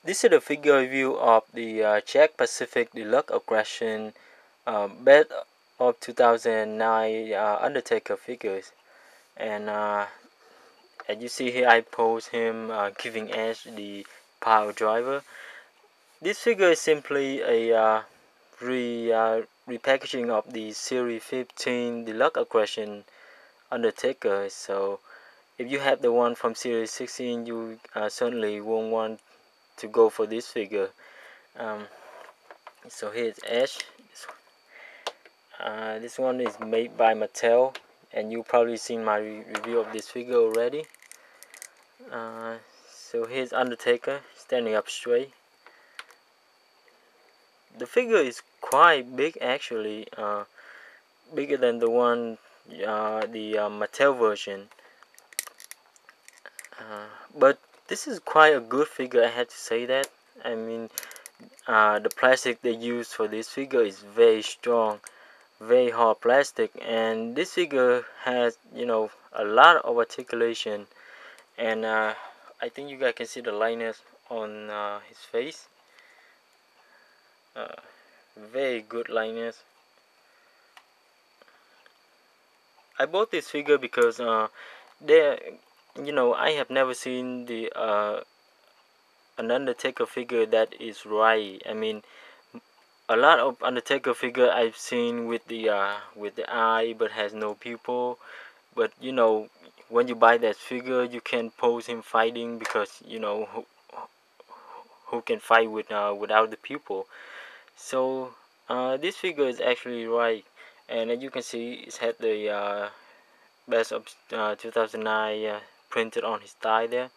This is a figure review of the Jakks Pacific Deluxe Aggression best of 2009 Undertaker figures. And as you see here, I pose him giving Ash the power driver. This figure is simply a repackaging of the Series 15 Deluxe Aggression Undertaker. So if you have the one from Series 16, you certainly won't want to go for this figure. Um, so here's Ash. This one is made by Mattel, and you probably seen my review of this figure already. Uh, so here's Undertaker standing up straight. The figure is quite big actually, bigger than the one, the Mattel version. But this is quite a good figure, I had to say that. I mean, the plastic they use for this figure is very strong, very hard plastic, and this figure has, a lot of articulation, and I think you guys can see the lightness on his face. uh, Very good lightness. I bought this figure because there, I have never seen the an Undertaker figure that is right. I mean, a lot of Undertaker figure I've seen with the eye but has no pupil. But when you buy that figure, you can pose him fighting because who can fight without the pupil. So this figure is actually right, and as you can see, it's had the best of 2009 printed on his thigh there,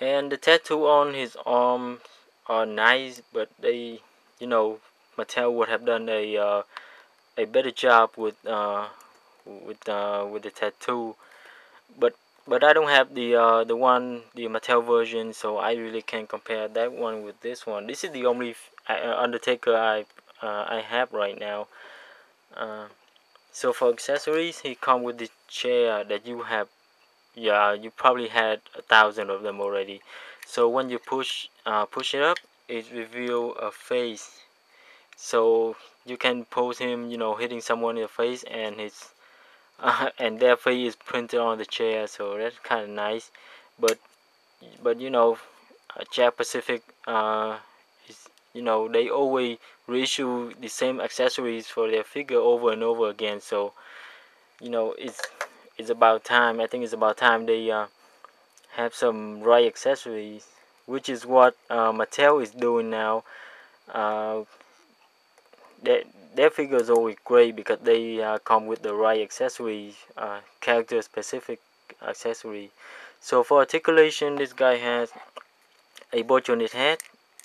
and the tattoo on his arm are nice, but they, Mattel would have done a better job with the tattoo. But I don't have the Mattel version, so I really can't compare that one with this one. This is the only Undertaker I have right now. Uh, so for accessories, he come with the chair that you have. Yeah, you probably had 1,000 of them already. So when you push it up, it reveal a face. So you can pose him, hitting someone in the face, and his and their face is printed on the chair. So that's kind of nice. But Jakks Pacific is, they always reissue the same accessories for their figure over and over again. So it's about time. I think it's about time they have some right accessories, which is what Mattel is doing now. Uh, their, their figure is always great because they come with the right accessories, character specific accessory. So for articulation, this guy has a bulge on his head,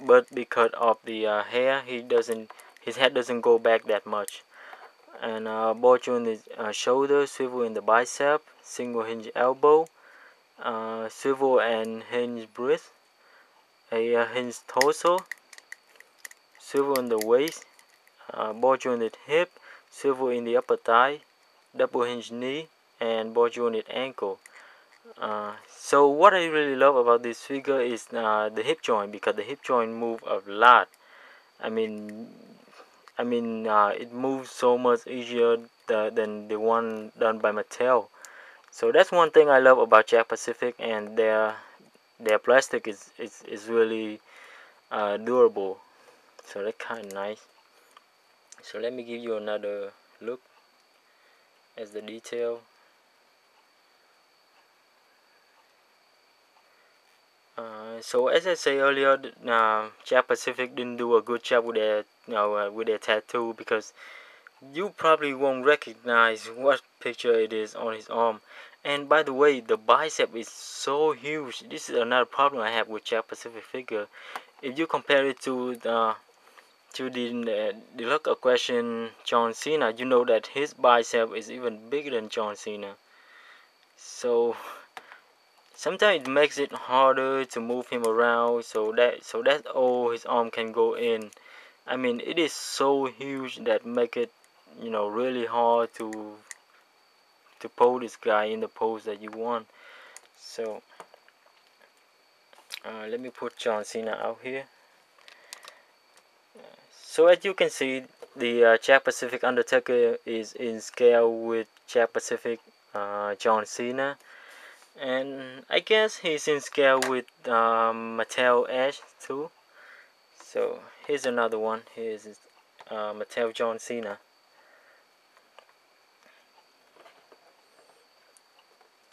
but because of the hair, his head doesn't go back that much. And bulge on his shoulder, swivel in the bicep, single hinge elbow, swivel and hinge breast, a hinge torso, swivel in the waist, bulge on the hip, swivel in the upper thigh, double hinge knee, and bulge on the ankle. So what I really love about this figure is the hip joint, because the hip joint move a lot. I mean, it moves so much easier than the one done by Mattel. So that's one thing I love about Jakks Pacific, and their plastic is really durable. So that's kind of nice. So let me give you another look at the detail. So as I say earlier, Jakks Pacific didn't do a good job with their tattoo, because you probably won't recognize what picture it is on his arm. And by the way, the bicep is so huge. This is another problem I have with Jakks Pacific figure. If you compare it to the Deluxe Aggression John Cena, you know that his bicep is even bigger than John Cena. So sometimes it makes it harder to move him around, so that's all his arm can go in. I mean, it is so huge that make it, really hard to pose this guy in the pose that you want. So Let me put John Cena out here. So as you can see, the Jakks Pacific Undertaker is in scale with Jakks Pacific John Cena, and I guess he's in scale with Mattel Edge too. So here's another one. Here's Mattel John Cena.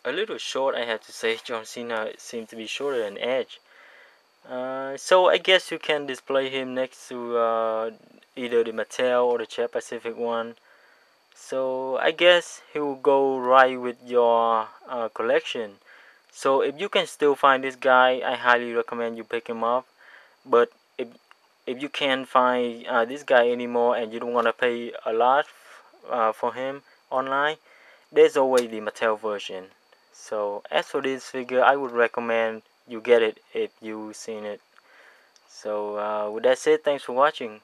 A little short, I have to say. John Cena seems to be shorter than Edge. So I guess you can display him next to either the Mattel or the Jakks Pacific one. So I guess he will go right with your collection. So if you can still find this guy, I highly recommend you pick him up. But if you can't find this guy anymore and you don't want to pay a lot for him online, there's always the Mattel version. So as for this figure, I would recommend you get it if you've seen it. So with that said, thanks for watching.